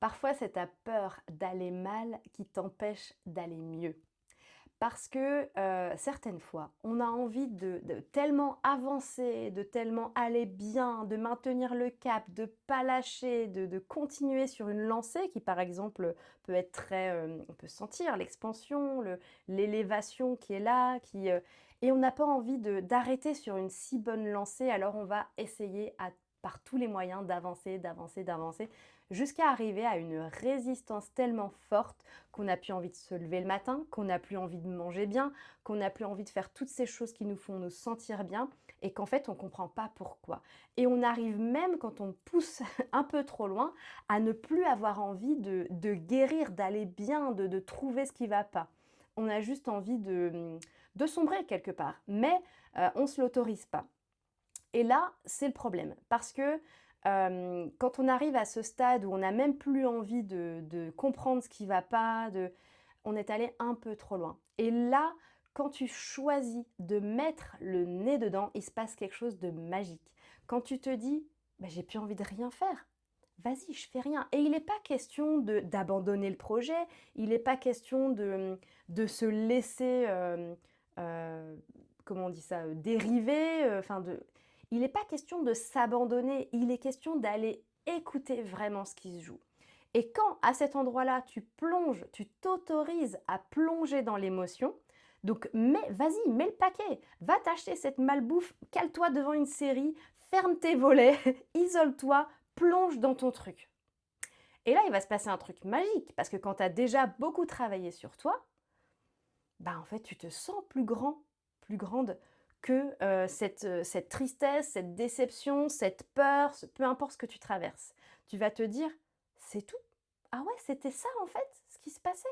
Parfois, c'est ta peur d'aller mal qui t'empêche d'aller mieux. Parce que certaines fois, on a envie de tellement avancer, de tellement aller bien, de maintenir le cap, de pas lâcher, de continuer sur une lancée qui, par exemple, peut être très, on peut sentir l'expansion, l'élévation qui est là, et on n'a pas envie d'arrêter sur une si bonne lancée, alors on va essayer par tous les moyens d'avancer, d'avancer, d'avancer, jusqu'à arriver à une résistance tellement forte qu'on n'a plus envie de se lever le matin, qu'on n'a plus envie de manger bien, qu'on n'a plus envie de faire toutes ces choses qui nous font nous sentir bien et qu'en fait on ne comprend pas pourquoi. Et on arrive même, quand on pousse un peu trop loin, à ne plus avoir envie de guérir, d'aller bien, de trouver ce qui ne va pas. On a juste envie de sombrer quelque part, mais on ne se l'autorise pas. Et là, c'est le problème, parce que quand on arrive à ce stade où on n'a même plus envie de comprendre ce qui ne va pas, on est allé un peu trop loin. Et là, quand tu choisis de mettre le nez dedans, il se passe quelque chose de magique. Quand tu te dis, bah, j'ai plus envie de rien faire, vas-y, je fais rien. Et il n'est pas question d'abandonner le projet, il n'est pas question de se laisser, euh, comment on dit ça, dériver, il n'est pas question de s'abandonner, il est question d'aller écouter vraiment ce qui se joue. Et quand, à cet endroit-là, tu plonges, tu t'autorises à plonger dans l'émotion, donc vas-y, mets le paquet, va t'acheter cette malbouffe, cale-toi devant une série, ferme tes volets, isole-toi, plonge dans ton truc. Et là, il va se passer un truc magique, parce que quand tu as déjà beaucoup travaillé sur toi, bah en fait, tu te sens plus grand, plus grande que cette tristesse, cette déception, cette peur, peu importe ce que tu traverses. Tu vas te dire, c'est tout. Ah ouais, c'était ça en fait, ce qui se passait.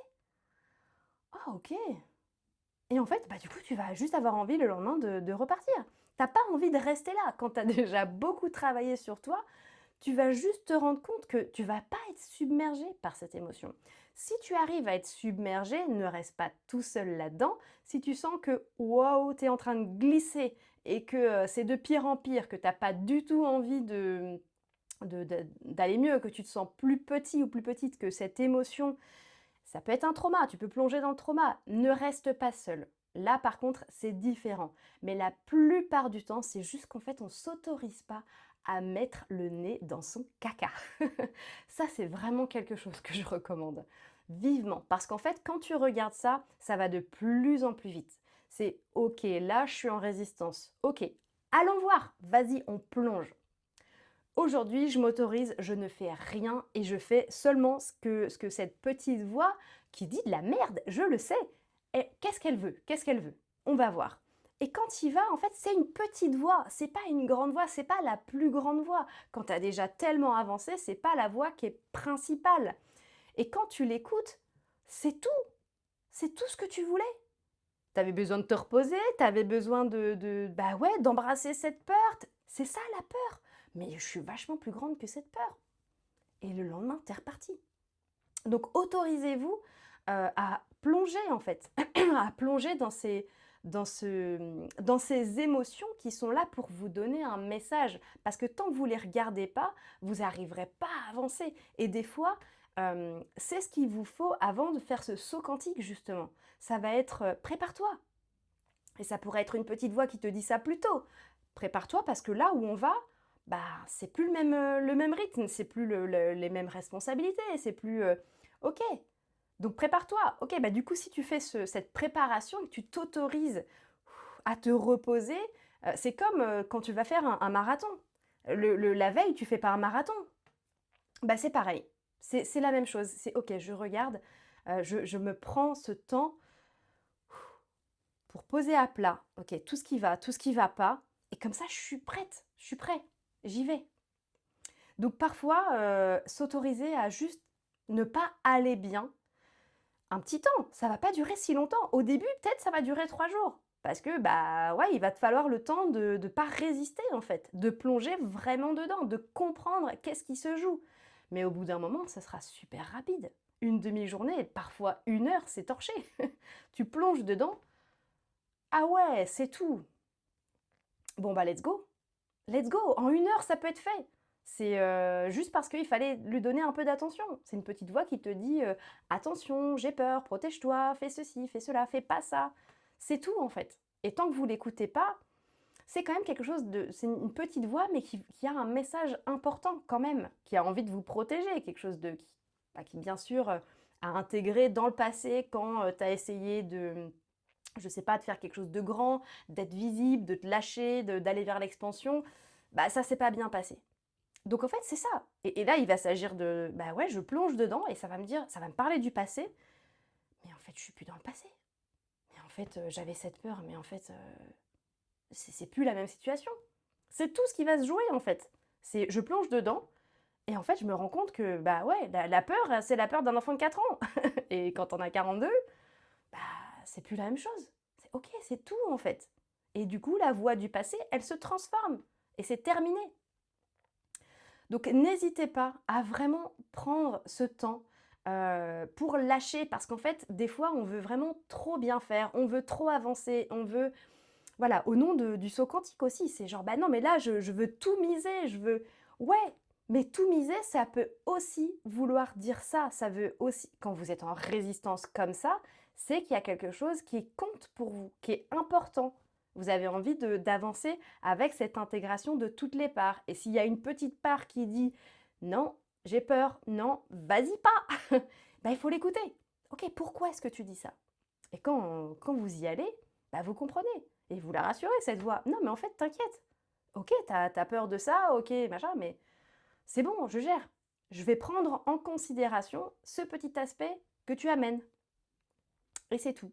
Ah ok. Et en fait, bah, du coup, tu vas juste avoir envie le lendemain de repartir. T'as pas envie de rester là. Quand tu as déjà beaucoup travaillé sur toi, tu vas juste te rendre compte que tu vas pas être submergé par cette émotion. Si tu arrives à être submergé, ne reste pas tout seul là-dedans. Si tu sens que waouh, tu es en train de glisser et que c'est de pire en pire, que tu n'as pas du tout envie d'aller mieux, que tu te sens plus petit ou plus petite, que cette émotion, ça peut être un trauma, tu peux plonger dans le trauma. Ne reste pas seul. Là, par contre, c'est différent. Mais la plupart du temps, c'est juste qu'en fait, on ne s'autorise pas à mettre le nez dans son caca. Ça, c'est vraiment quelque chose que je recommande vivement. Parce qu'en fait, quand tu regardes ça, ça va de plus en plus vite. C'est OK, là, je suis en résistance. OK, allons voir. Vas-y, on plonge. Aujourd'hui, je m'autorise, je ne fais rien et je fais seulement ce que cette petite voix qui dit de la merde, je le sais. Et qu'est-ce qu'elle veut? Qu'est-ce qu'elle veut? On va voir. Et quand il va, en fait, c'est une petite voix, c'est pas une grande voix, c'est pas la plus grande voix. Quand tu as déjà tellement avancé, c'est pas la voix qui est principale. Et quand tu l'écoutes, c'est tout. C'est tout ce que tu voulais. T'avais besoin de te reposer, t'avais besoin bah ouais, d'embrasser cette peur. C'est ça la peur. Mais je suis vachement plus grande que cette peur. Et le lendemain, t'es reparti. Donc autorisez-vous à plonger en fait, à plonger dans ces émotions qui sont là pour vous donner un message. Parce que tant que vous ne les regardez pas, vous n'arriverez pas à avancer. Et des fois, c'est ce qu'il vous faut avant de faire ce saut quantique justement. Ça va être prépare-toi. Et ça pourrait être une petite voix qui te dit ça plus tôt. Prépare-toi parce que là où on va, bah c'est plus le même rythme, c'est plus les mêmes responsabilités, c'est plus ok. Donc prépare-toi. Ok, bah du coup si tu fais cette préparation et que tu t'autorises à te reposer, c'est comme quand tu vas faire un marathon. La veille, tu fais pas un marathon. Bah c'est pareil. C'est la même chose. C'est ok, je regarde, je me prends ce temps pour poser à plat, ok, tout ce qui va pas, et comme ça, je suis prête, je suis prêt, j'y vais. Donc parfois, s'autoriser à juste ne pas aller bien, un petit temps, ça va pas durer si longtemps. Au début, peut-être ça va durer 3 jours. Parce que, bah ouais, il va te falloir le temps de ne pas résister, en fait, de plonger vraiment dedans, de comprendre qu'est-ce qui se joue. Mais au bout d'un moment, ça sera super rapide. Une demi-journée, parfois 1 heure, c'est torché. Tu plonges dedans, ah ouais, c'est tout. Bon bah let's go. Let's go. En 1 heure, ça peut être fait. C'est, juste parce qu'il fallait lui donner un peu d'attention. C'est une petite voix qui te dit, «Attention, j'ai peur, protège-toi, fais ceci, fais cela, fais pas ça». C'est tout en fait et tant que vous l'écoutez pas, c'est quand même quelque chose de c'est une petite voix mais qui a un message important quand même, qui a envie de vous protéger, quelque chose de qui bien sûr, a intégré dans le passé quand, tu as essayé de, je sais pas, de faire quelque chose de grand, d'être visible, de te lâcher, d'aller vers l'expansion, bah, ça s'est pas bien passé. Donc en fait, c'est ça. Et là, il va s'agir de, bah ouais, je plonge dedans et ça va me dire, ça va me parler du passé, mais en fait, je suis plus dans le passé. Mais en fait, j'avais cette peur, mais en fait, c'est plus la même situation. C'est tout ce qui va se jouer en fait. C'est, je plonge dedans et en fait, je me rends compte que, bah ouais, la peur, c'est la peur d'un enfant de 4 ans. Et quand on a 42, bah, c'est plus la même chose. C'est ok, c'est tout en fait. Et du coup, la voix du passé, elle se transforme et c'est terminé. Donc n'hésitez pas à vraiment prendre ce temps pour lâcher, parce qu'en fait, des fois, on veut vraiment trop bien faire, on veut trop avancer, on veut, voilà, au nom du saut quantique aussi, c'est genre, bah non, mais là, je veux tout miser, je veux, ouais, mais tout miser, ça peut aussi vouloir dire ça, ça veut aussi, quand vous êtes en résistance comme ça, c'est qu'il y a quelque chose qui compte pour vous, qui est important. Vous avez envie d'avancer avec cette intégration de toutes les parts. Et s'il y a une petite part qui dit non, j'ai peur, non, vas-y pas, bah, il faut l'écouter. Ok, pourquoi est-ce que tu dis ça? Et quand vous y allez, bah, vous comprenez. Et vous la rassurez, cette voix. Non, mais en fait, t'inquiète. Ok, t'as peur de ça, ok, machin, mais c'est bon, je gère. Je vais prendre en considération ce petit aspect que tu amènes. Et c'est tout.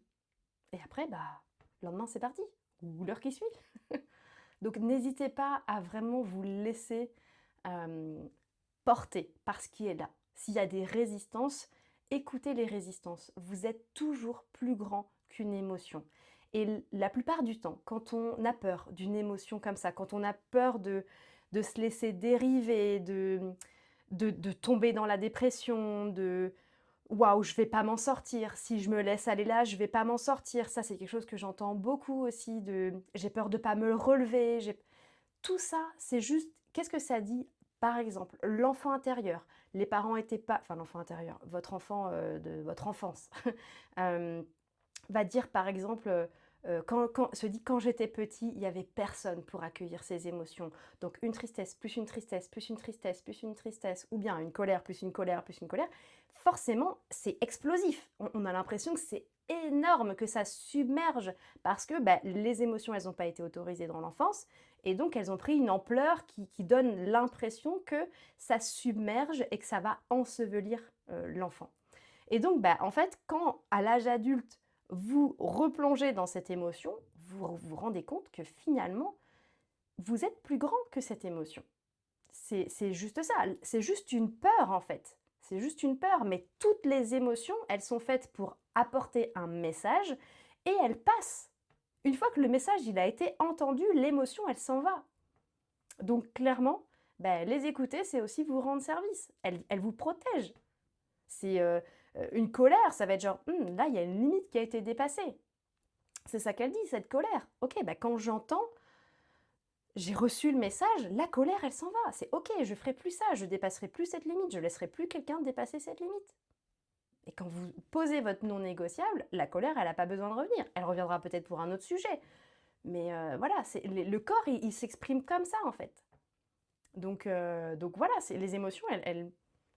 Et après, bah, le lendemain, c'est parti. Ou l'heure qui suit. Donc n'hésitez pas à vraiment vous laisser porter par ce qui est là. S'il y a des résistances, écoutez les résistances. Vous êtes toujours plus grand qu'une émotion. Et la plupart du temps, quand on a peur d'une émotion comme ça, quand on a peur de se laisser dériver, de tomber dans la dépression, de waouh, je vais pas m'en sortir. Si je me laisse aller là, je vais pas m'en sortir. Ça, c'est quelque chose que j'entends beaucoup aussi, de j'ai peur de pas me relever. Tout ça, c'est juste, qu'est-ce que ça dit? Par exemple, l'enfant intérieur. Les parents étaient pas, enfin l'enfant intérieur, votre enfant de votre enfance, euh, va dire par exemple, se dit quand j'étais petit, il y avait personne pour accueillir ses émotions. Donc une tristesse, plus une tristesse, plus une tristesse, plus une tristesse, ou bien une colère, plus une colère, plus une colère, forcément c'est explosif. On a l'impression que c'est énorme, que ça submerge, parce que bah, les émotions, elles n'ont pas été autorisées dans l'enfance, et donc elles ont pris une ampleur qui donne l'impression que ça submerge et que ça va ensevelir l'enfant. Et donc, bah, en fait, quand à l'âge adulte, vous replongez dans cette émotion, vous vous rendez compte que finalement, vous êtes plus grand que cette émotion. C'est juste ça, c'est juste une peur en fait. C'est juste une peur, mais toutes les émotions, elles sont faites pour apporter un message et elles passent. Une fois que le message il a été entendu, l'émotion, elle s'en va. Donc clairement, bah, les écouter, c'est aussi vous rendre service. Elles vous protègent. C'est une colère, ça va être genre, là, il y a une limite qui a été dépassée. C'est ça qu'elle dit, cette colère. Ok, bah quand j'entends, j'ai reçu le message, la colère, elle s'en va. C'est ok, je ferai plus ça, je dépasserai plus cette limite, je laisserai plus quelqu'un dépasser cette limite. Et quand vous posez votre non négociable, la colère, elle n'a pas besoin de revenir. Elle reviendra peut-être pour un autre sujet. Mais voilà, le corps, il s'exprime comme ça, en fait. Donc voilà, les émotions,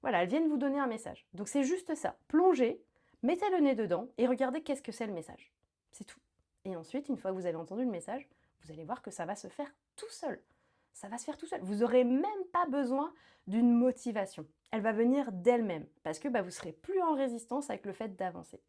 voilà, elles viennent vous donner un message. Donc c'est juste ça. Plongez, mettez le nez dedans et regardez qu'est-ce que c'est le message. C'est tout. Et ensuite, une fois que vous avez entendu le message, vous allez voir que ça va se faire tout seul. Ça va se faire tout seul. Vous n'aurez même pas besoin d'une motivation. Elle va venir d'elle-même parce que bah, vous serez plus en résistance avec le fait d'avancer.